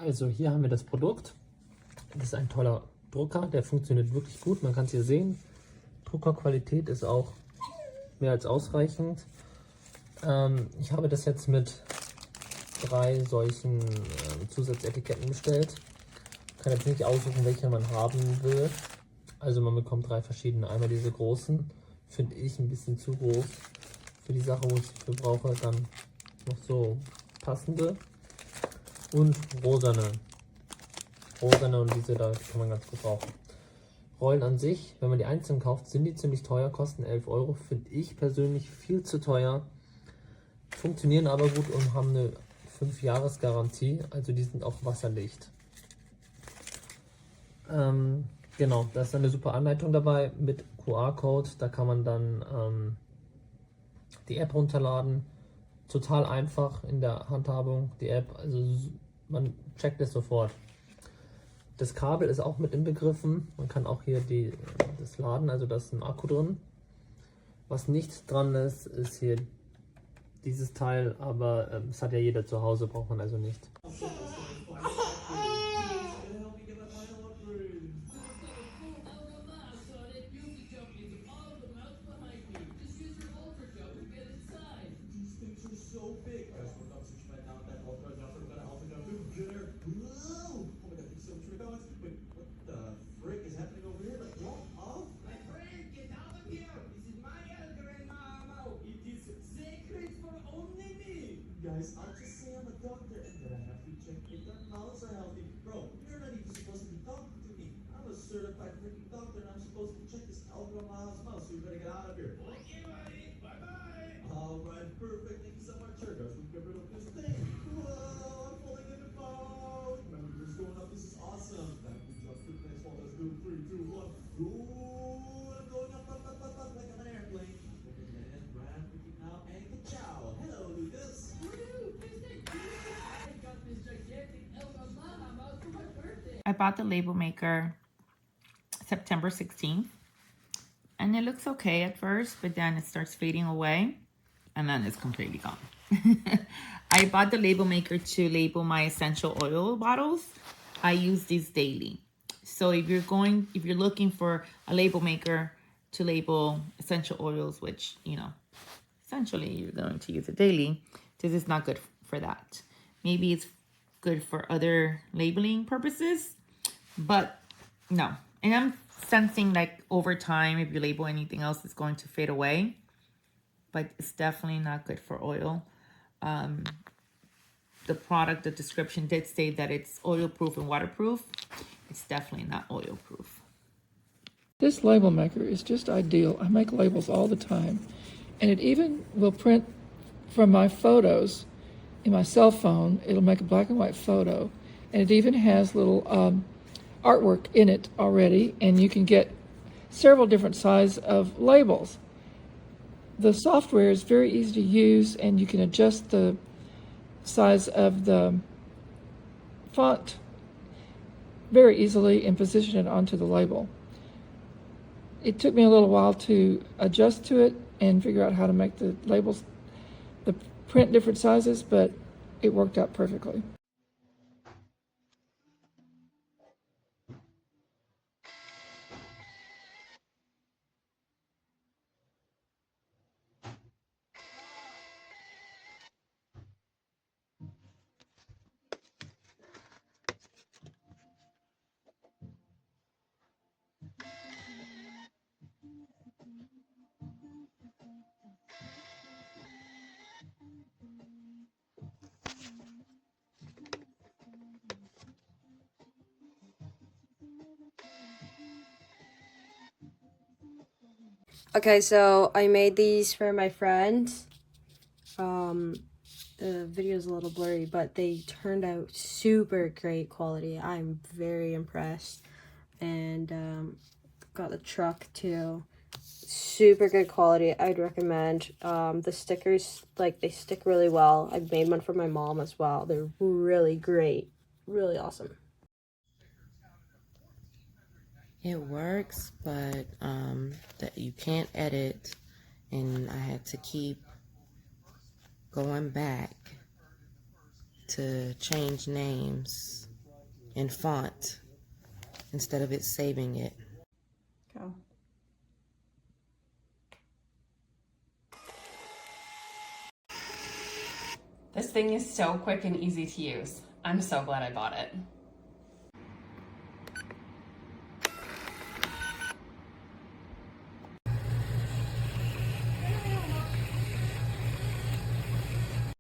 Also hier haben wir das Produkt. Das ist ein toller Drucker, der funktioniert wirklich gut. Man kann es hier sehen. Druckerqualität ist auch mehr als ausreichend. Ich habe das jetzt mit 3 solchen Zusatzetiketten bestellt. Kann jetzt nicht aussuchen, welche man haben will. Also man bekommt 3 verschiedene. Einmal diese großen, finde ich ein bisschen zu groß für die Sache, wo ich sie für brauche. Dann noch so passende und rosane. Und diese da kann man ganz gut brauchen. Rollen an sich, wenn man die einzeln kauft, sind die ziemlich teuer, kosten 11 Euro. Finde ich persönlich viel zu teuer. Funktionieren aber gut und haben eine 5-Jahres-Garantie. Also die sind auch wasserdicht. Genau, da ist eine super Anleitung dabei mit QR-Code. Da kann man dann die App runterladen. Total einfach in der Handhabung, die App. Also man checkt es sofort. Das Kabel ist auch mit inbegriffen. Man kann auch hier das laden, also da ist ein Akku drin. Was nicht dran ist, ist hier dieses Teil, aber es hat ja jeder zu Hause, braucht man also nicht. Guys, I'll just say I'm a doctor and that I have to check if their mouths are healthy. Bro, you're not even supposed to be talking to me. I'm a certified freaking doctor and I'm supposed to check this Alvaro Miles' mouth, so you better get out of here. Okay, buddy. Bye-bye. Alright, perfect. Thank you so much, sir. Guys, we get rid of this thing. Whoa, I'm falling in the boat. Remember, you're going up. This is awesome. That we jump to the next one. Let's do 3, 2, 1. Ooh, I'm going up, like an airplane. And Brad freaking out. And ka-chow. Hello, Lucas. I bought the label maker September 16th, and it looks okay at first, but then it starts fading away, and then it's completely gone. I bought the label maker to label my essential oil bottles. I use these daily. So if you're looking for a label maker to label essential oils, which, you know, essentially you're going to use it daily, this is not good for that. Maybe it's good for other labeling purposes, but no. And I'm sensing like over time, if you label anything else, it's going to fade away, but it's definitely not good for oil. The product, the description did say that it's oil proof and waterproof. It's definitely not oil proof. This label maker is just ideal. I make labels all the time, and it even will print from my photos in my cell phone. It'll make a black and white photo, and it even has little artwork in it already, and you can get several different sizes of labels. The software is very easy to use, and you can adjust the size of the font very easily and position it onto the label. It took me a little while to adjust to it and figure out how to make the labels, the print different sizes, but it worked out perfectly. Okay, so I made these for my friend. The video's a little blurry, but they turned out super great quality. I'm very impressed. And got the truck too. Super good quality. I'd recommend. The stickers, like, they stick really well. I've made one for my mom as well. They're really great. Really awesome. It works, but that you can't edit, and I had to keep going back to change names in font instead of it saving it. Go. This thing is so quick and easy to use. I'm so glad I bought it.